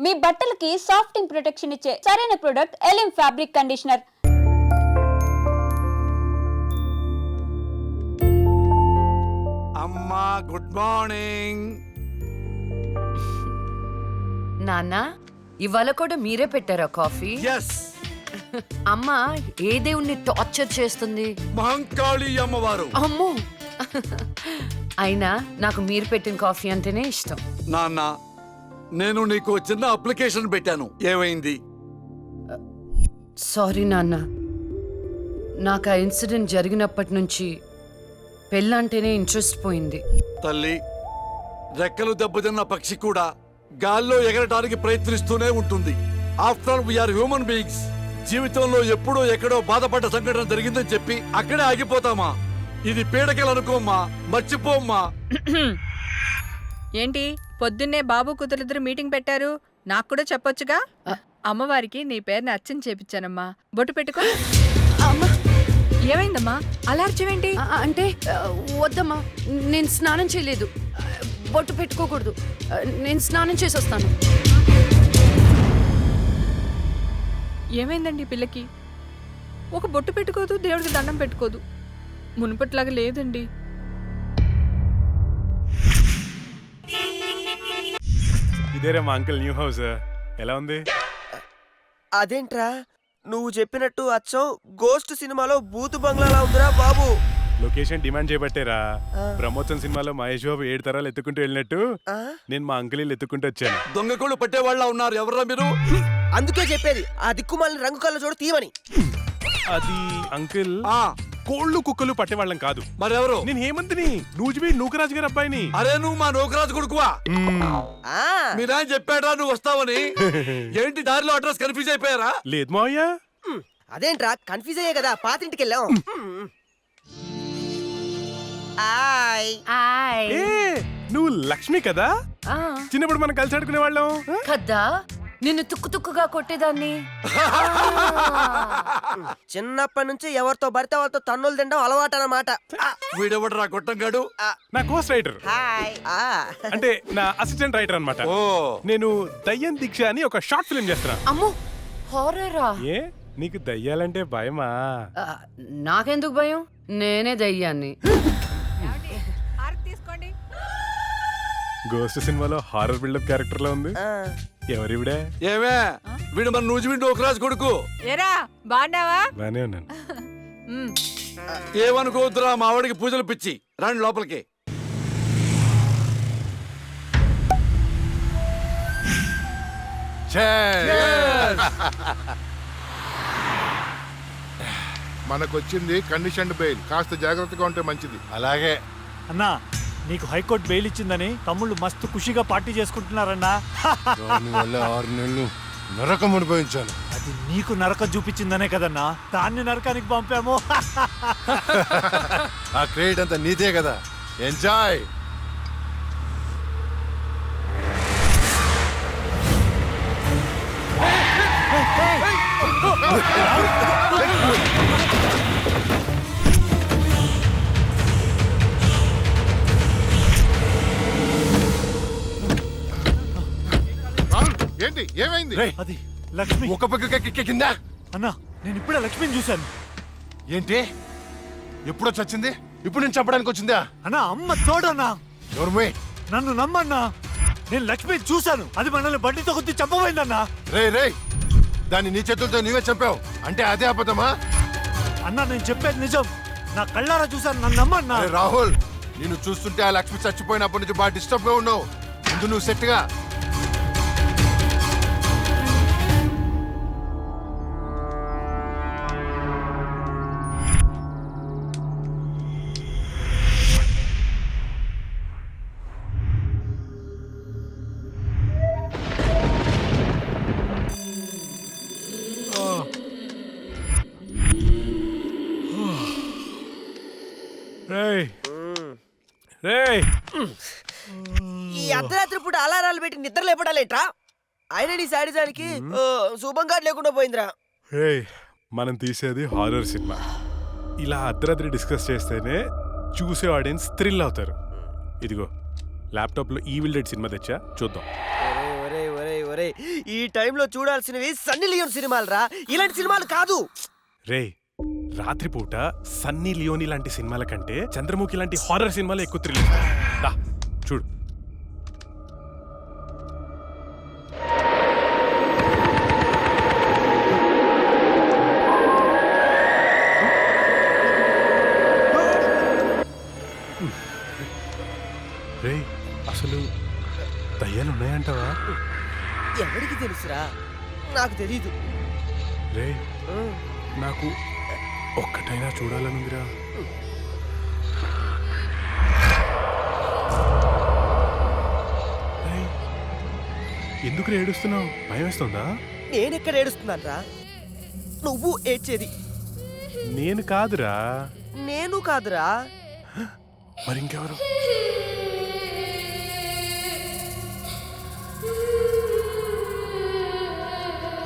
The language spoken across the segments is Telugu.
మీ బట్టలకి సాఫ్టింగ్ ప్రొటెక్షన్ ఇచ్చే సరైన ప్రొడక్ట్ ఎలిమ్ ఫ్యాబ్రిక్ కండిషనర్. అమ్మా గుడ్ మార్నింగ్. నాన్న ఇవాళ కూడా మీరే పెట్టారా కాఫీ? ఎస్. అమ్మ ఏ దేవుణ్ణి టార్చర్ చేస్తుంది? మహంకాళి అమ్మవారు. అమ్మో అయినా నాకు మీరు పెట్టిన కాఫీ అంటేనే ఇష్టం. నాన్న నేను నీకు చిన్న అప్లికేషన్ పెట్టాను, ఏమైంది? సారీ నాన్న, నాకు ఆ ఇన్సిడెంట్ జరిగినప్పటి నుంచి పెళ్ళంటేనే ఇంట్రెస్ట్ పోయింది. తల్లి, రెక్కలు దెబ్బతిన్న పక్షి కూడా గాల్లో ఎగరటానికి ప్రయత్నిస్తూనే ఉంటుంది. After all we are human beings. జీవితంలో ఎప్పుడో ఎక్కడో బాధపడ్డ సంఘటన జరిగిందని చెప్పి అక్కడే ఆగిపోతామా? ఇది పీడకలు అనుకోమ్మా, మర్చిపోమ్మా. ఏంటి పొద్దున్నే బాబు కూతురిద్దరు మీటింగ్ పెట్టారు? నాకు కూడా చెప్పొచ్చుగా. అమ్మవారికి నీ పేరుని అర్చన చేపించానమ్మా. బొట్టు పెట్టుకో. ఏమైందమ్మా అలా అర్చవేంటి? అంటే వద్దమ్మా, నేను స్నానం చేయలేదు. బొట్టు పెట్టుకోకూడదు, నేను స్నానం చేసి వస్తాను. ఏమైందండి పిల్లకి? ఒక బొట్టు పెట్టుకోదు, దేవుడికి దండం పెట్టుకోదు. మునుపట్లాగా లేదండి. ఇదేరా మా అంకుల్ న్యూ హౌస్. ఎలా ఉంది? అదేంట్రా నువ్వు చెప్పినట్టు అచ్చం గోస్ట్ సినిమాలో బూతు బంగ్లాలా ఉందిరా బాబు. లొకేషన్ డిమాండ్ చేయబట్టేరా. బ్రహ్మోత్సవం సినిమాలో మహేష్ బాబు 7 తరాలు ఎత్తుకుంటూ వెళ్ళినట్టు నేను మా అంకుల్ ఎత్తుకుంటూ వచ్చాను. దొంగకోళ్ళు పట్టేవాళ్ళ ఉన్నారు, ఎవరా మీరు? అందుకే చెప్పేది ఆ దిక్కుమాలిన రంగు కళ్ళ చూడు తీయమని. అది అంకుల్ కోళ్ళు కుక్కలు పట్టేవాళ్ళం కాదు. మరెవరు? నేను హేమంత్ని, నూజిబీ నూకరాజు గారి అబ్బాయిని. అరే నువ్వు మా నూకరాజు కొడుకువా? మీరేం చెప్పాడా నువ్వు వస్తావని? ఏంటి దారిలో అడ్రస్ కన్ఫ్యూజ్ అయిపోయారా? లేదు మావయ్య. అదేంట్రా కన్ఫ్యూజ్ అయ్యే కదా పాతింటికి వెళ్ళాం. ఏ నువ్వు లక్ష్మి కదా? చిన్నప్పుడు మనం కలిసి ఆడుకునే వాళ్ళం కదా. నిన్ను తుక్కు తుక్కుగా కొట్టేదాన్ని. చిన్నప్పటి నుంచి ఎవరితో పడితే వాళ్ళతో తన్నులు తినడం అలవాటు అన్నమాట. వీడెవడరా గొట్టంగాడు? నా కోస్ట్ రైటర్, అంటే నా అసిస్టెంట్ రైటర్ అన్నమాట. నేను దయ్యం దీక్ష అని ఒక షార్ట్ ఫిల్మ్ చేస్తున్నా. అమ్మో హారరా? ఏ నీకు దయ్యాలంటే భయమా? నాకెందుకు భయం, నేనే దయ్యాన్ని. గోస్ట్ సినిమాలో హారర్ బిల్డప్ క్యారెక్టర్ లో ఉంది. ఎవరివిడే? ఏమే వీడు మన నూజిబీ నూకరాజు కొడుకు. ఏరా బాగున్నావా? బానే ఉన్నాను. ఏమనుకోవద్దురా, మా వాడికి పూజలు పిచ్చి. రండి లోపలికి. మనకొచ్చింది కండిషన్డ్ బెయిల్, కాస్త జాగ్రత్తగా ఉంటే మంచిది. అలాగే అన్నా, నీకు హైకోర్టు బెయిల్ ఇచ్చిందని తమ్ముళ్ళు మస్తు ఖుషిగా పార్టీ చేసుకుంటున్నారన్నా. దానివల్ల 6 నెలలు నరకం అనుభవించాను. అది నీకు నరకం చూపించిందనే కదన్నా దాన్ని నరకానికి పంపాము. ఆ క్రెడిట్ అంతా నీదే కదా, ఎంజాయ్. ఏంటి ఏమైంది? అది లక్ష్మి. ఒక పక్క కింద. అన్నా నేను ఇప్పుడే లక్ష్మిని చూశాను. ఏంటి ఎప్పుడో చచ్చింది? ఇప్పుడు నేను చంపడానికి వచ్చిందా? అన్నా అమ్మ తోడన్నా. ఎవరు? నన్ను నమ్మన్నా, నేను లక్ష్మిని చూశాను. అది మనల్ని బండితో కొద్ది చంపబోయిందన్నా. రే దాన్ని నీ చేతులతో నీవే చంపావు అంటే అదే అబద్ధమా? అన్నా నేను చెప్పేది నిజం, నా కళ్ళారా చూశాను, నన్ను నమ్మన్నా. రాహుల్, నేను చూస్తుంటే ఆ లక్ష్మి చచ్చిపోయినప్పటి నుంచి బాగా డిస్టర్బ్ గా ఉన్నావు. ముందు నువ్వు సెట్గా. ఈ అర్ధరాత్రి పూట అలారాలు పెట్టి నిద్ర లేపడాలేట్రా? ఆయన నీ శాడిజానికి శుభంగా లేకుండా పోయిందిరా. మనం తీసేది హారర్ సినిమా. ఇలా అర్ధరాత్రి డిస్కస్ చేస్తేనే చూసే ఆడియన్స్ థ్రిల్ అవుతారు. ఇదిగో ల్యాప్టాప్ లో ఈవిల్ డెడ్ సినిమా తెచ్చా, చూద్దాం. ఒరే ఈ టైంలో చూడాల్సినవి సన్నీ లియోన్ సినిమాలు రా, ఇలాంటి సినిమాలు కాదు. రే రాత్రిపూట సన్నీ లియోని లాంటి సినిమాల కంటే చంద్రముఖి లాంటి హారర్ సినిమాలు ఎక్కువ థ్రిల్ ఇస్తాయి. దా చూడు. రే అసలు దయ్యాలు ఉన్నాయంటావా? ఎవరికి తెలుసురా, నాకు తెలీదు. రే నాకు ఒక్కటైనా చూడాలనుందిరా. రేయ్, ఎందుకు ఏడుస్తున్నావు? భయం వేస్తుందా? నేనెక్కడ ఏడుస్తున్నాను రా, నువ్వు ఏడ్చేది. నేను కాదురా. నేను కాదురా. మరి ఇంకెవరు?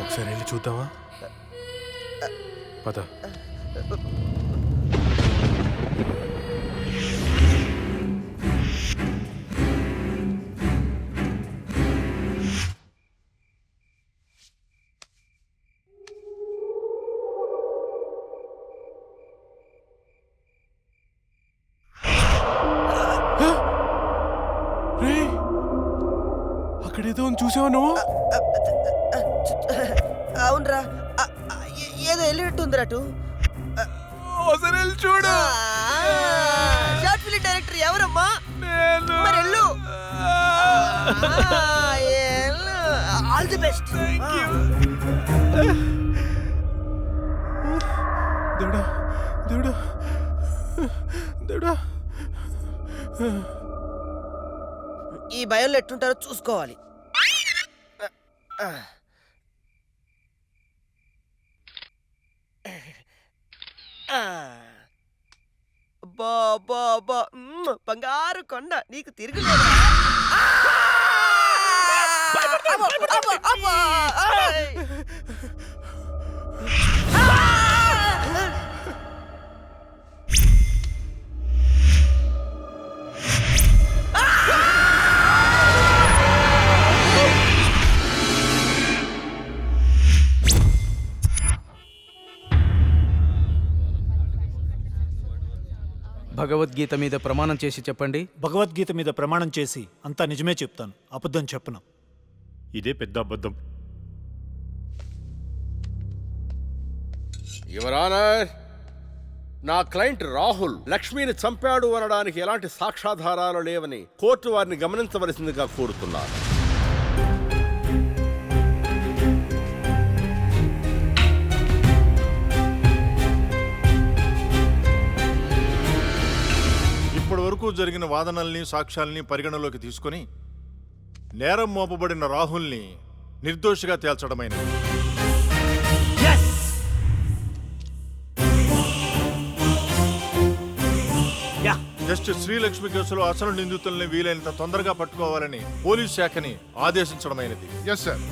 ఒకసారి వెళ్ళి చూద్దామా? పద. రేయ్, అక్కడేదో ఉంది, చూసావా నువ్వు? అవునరా, ఏదో వెళ్ళినట్టుందిరా అటు. ఒకసారి వెళ్ళి చూడు. షార్ట్ ఫిలిం డైరెక్టర్ ఎవరమ్మా? మరి వెళ్ళు. All the best. దేవుడా దేవుడా దేవుడా. ఈ భయంలో ఎట్టుంటారో చూసుకోవాలి. బంగారు కొండ నీకు తిరుగులేదు. భగవద్గీత మీద ప్రమాణం చేసి చెప్పండి. భగవద్గీత మీద ప్రమాణం చేసి అంతా నిజమే చెప్తాను, అబద్ధం చెప్పను. ఇదే పెద్ద అబద్ధం. యువర్ ఆనర్, నా క్లయింట్ రాహుల్ లక్ష్మిని చంపాడు అనడానికి ఎలాంటి సాక్ష్యాధారాలు లేవని కోర్టు వారిని గమనించవలసిందిగా కోరుతున్నారు. ఇప్పటి వరకు జరిగిన వాదనల్ని సాక్ష్యాల్ని పరిగణలోకి తీసుకుని నేరం మోపబడిన రాహుల్ని నిర్దోషిగా తేల్చడమైనది. జస్టిస్ శ్రీలక్ష్మి కేసులో అసలు నిందితుల్ని వీలైనంత తొందరగా పట్టుకోవాలని పోలీస్ శాఖని ఆదేశించడమైనది. Yes sir.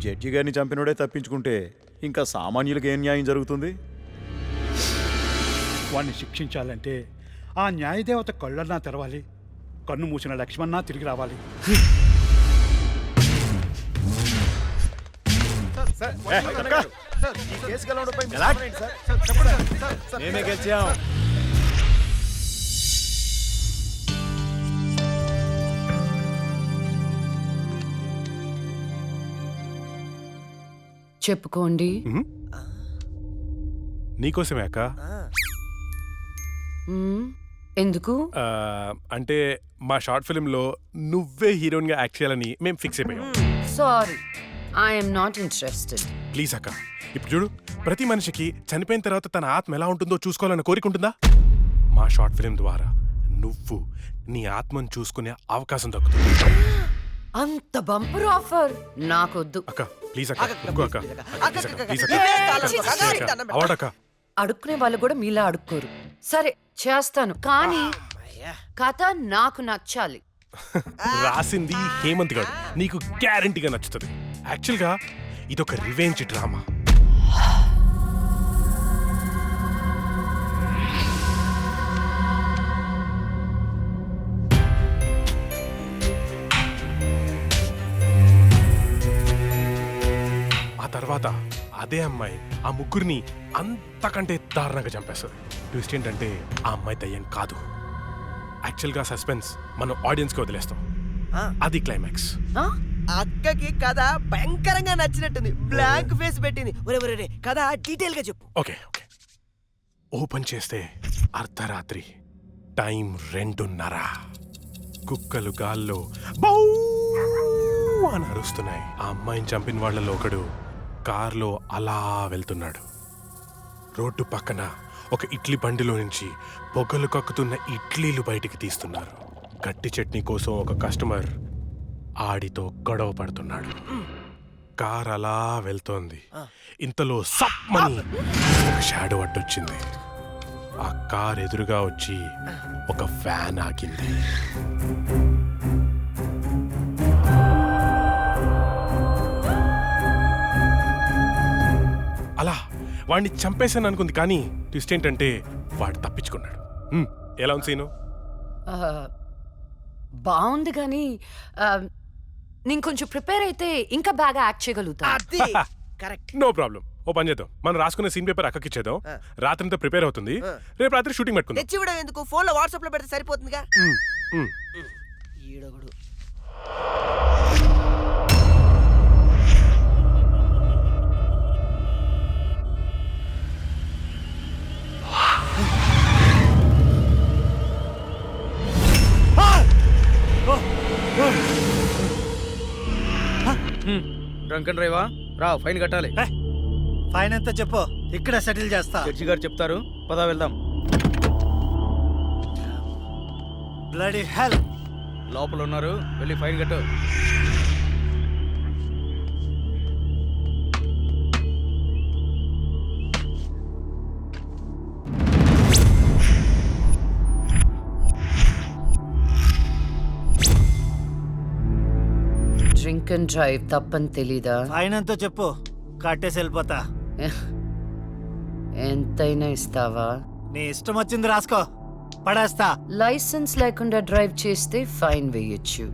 జడ్జి గారిని చంపినోడే తప్పించుకుంటే ఇంకా సామాన్యులకు ఏం న్యాయం జరుగుతుంది? వాణ్ణి శిక్షించాలంటే ఆ న్యాయదేవత కళ్ళన్నా తెరవాలి, కన్ను మూసిన లక్ష్మణ్ణ తిరిగి రావాలి. మేమే గెలిచాం. చెప్పుకోండి. నీకోసమే అక్క. ఎందుకు? అంటే మా షార్ట్ ఫిల్మ్ లో నువ్వే హీరోయిన్ గా యాక్ట్ చేయాలని మేము ఫిక్స్ అయిపోయాం. Sorry, I'm not interested. Please అక్క, ఇప్పుడు చూడు, ప్రతి మనిషికి చనిపోయిన తర్వాత తన ఆత్మ ఎలా ఉంటుందో చూసుకోవాలని కోరిక ఉంటుందా? మా షార్ట్ ఫిల్మ్ ద్వారా నువ్వు నీ ఆత్మను చూసుకునే అవకాశం దక్కుతుంది. అంత బంపర్ ఆఫర్ నాకొద్దు. అక్క ప్లీజ్ అక్క, ఒక్క అక్క, ప్లీజ్ అక్క, అవార్డక్క. అడుక్కునే వాళ్ళు కూడా మీలా అడుక్కోరు. సరే చేస్తాను, కానీ కథ నాకు నచ్చాలి. రాసింది హేమంత్ గారు, నీకు గ్యారంటీగా నచ్చుతుంది. యాక్చువల్గా ఇదొక రివెంజ్ డ్రామా. అదే అమ్మాయి ఆ ముగ్గురిని అంతకంటే దారుణంగా చంపేస్తుంది. ట్విస్ట్ ఏంటంటే ఆ అమ్మాయి దయ్యం కాదు. యాక్చువల్గా సస్పెన్స్ మనం ఆడియన్స్కి వదిలేస్తాం. అది క్లైమాక్స్. అక్కకి కథ భయంకరంగా నచ్చినట్టుంది. బ్లాంక్ ఫేస్ పెట్టింది. ఒరే కథ డీటెయిల్ గా చెప్పు. ఓకే ఓపెన్ చేస్తే అర్ధరాత్రి, టైం 2:30. కుక్కలు గాల్లో బౌ అని అరుస్తున్నాయి. ఆ అమ్మాయిని చంపిన వాళ్ళలో ఒకడు కార్లో అలా వెళ్తున్నాడు. రోడ్డు పక్కన ఒక ఇడ్లీ బండిలో నుంచి పొగలు కక్కుతున్న ఇడ్లీలు బయటికి తీస్తున్నారు. గట్టి చట్నీ కోసం ఒక కస్టమర్ ఆడితో గొడవ పడుతున్నాడు. కార్ అలా వెళ్తోంది. ఇంతలో సప్మని ఒక షాడో అడ్డొచ్చింది. ఆ కార్ ఎదురుగా వచ్చి ఒక ఫ్యాన్ ఆగింది. అలా వాడిని చంపేశాను అనుకుంది, కానీ ట్విస్ట్ ఏంటంటే వాడు తప్పించుకున్నాడు. ఎలా ఉంది సీను? బాగుంది కానీ నేను కొంచెం ప్రిపేర్ అయితే ఇంకా బాగా యాక్ట్ చేయగలుగుతా. కరెక్ట్. No problem. ఓ పని చేద్దాం, మనం రాసుకునే సీన్ పేపర్ అక్కకి ఇచ్చేద్దాం. రాత్రంతా ప్రిపేర్ అవుతుంది. రేపు రాత్రి షూటింగ్ పెట్టుకుందాం. తెచ్చి కూడా ఎందుకు, ఫోన్ లో వాట్సాప్ లో పెడితే సరిపోతుందిగా. ఈడొకడు. Drunk and డ్రైవా? రా, ఫైన్ కట్టాలి. ఫైన్ ఎంత చెప్పు, ఇక్కడ సెటిల్ చేస్తా. జడ్జి గారు చెప్తారు, పదా వెళ్దాం. Bloody hell. లోపల ఉన్నారు, వెళ్ళి ఫైన్ కట్టు. డ్రింక్ అండ్ డ్రైవ్ తప్పని తెలీదా? ఫైన్ ఎంత చెప్పు, కట్టేసి వెళ్ళిపోతా. ఎంతైనా ఇస్తావా? నీ ఇష్టం వచ్చింది రాసుకో, పడేస్తా. లైసెన్స్ లేకుండా డ్రైవ్ చేస్తే ఫైన్ వేయొచ్చు.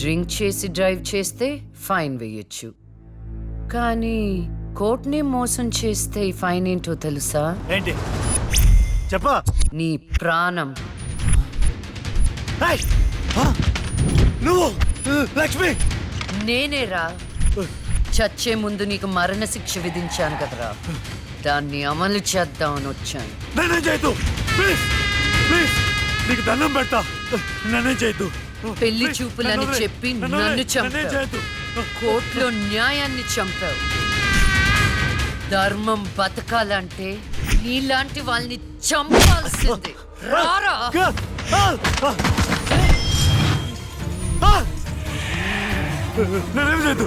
డ్రింక్ చేసి డ్రైవ్ చేస్తే ఫైన్ వేయొచ్చు. కానీ కోర్టుని మోసం చేస్తే ఈ ఫైన్ ఏంటో తెలుసా? ఏంటి చెప్పు. నీ ప్రాణం. నువ్వు లక్ష్మి? నేనేరా. చచ్చే ముందు నీకు మరణశిక్ష విధించాను కదరా, దాన్ని అమలు చేద్దామని వచ్చాను. నన్నేం చేయొద్దు ప్లీజ్, ప్లీజ్ నీకు దండం పెడతా, నన్నేం చేయొద్దు. పెళ్లి చూపులని చెప్పి నన్ను చంపావు. కోర్టులో న్యాయాన్ని చంపావు. ధర్మం బతకాలంటే నీలాంటి వాళ్ళని చంపాల్సిందే. రారా. నన్నేం చేయొద్దు.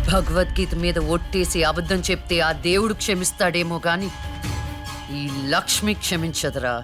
భగవద్గీత మీద ఒట్టేసి అబద్ధం చెప్తే ఆ దేవుడు క్షమిస్తాడేమో గాని ఈ లక్ష్మి క్షమించదురా.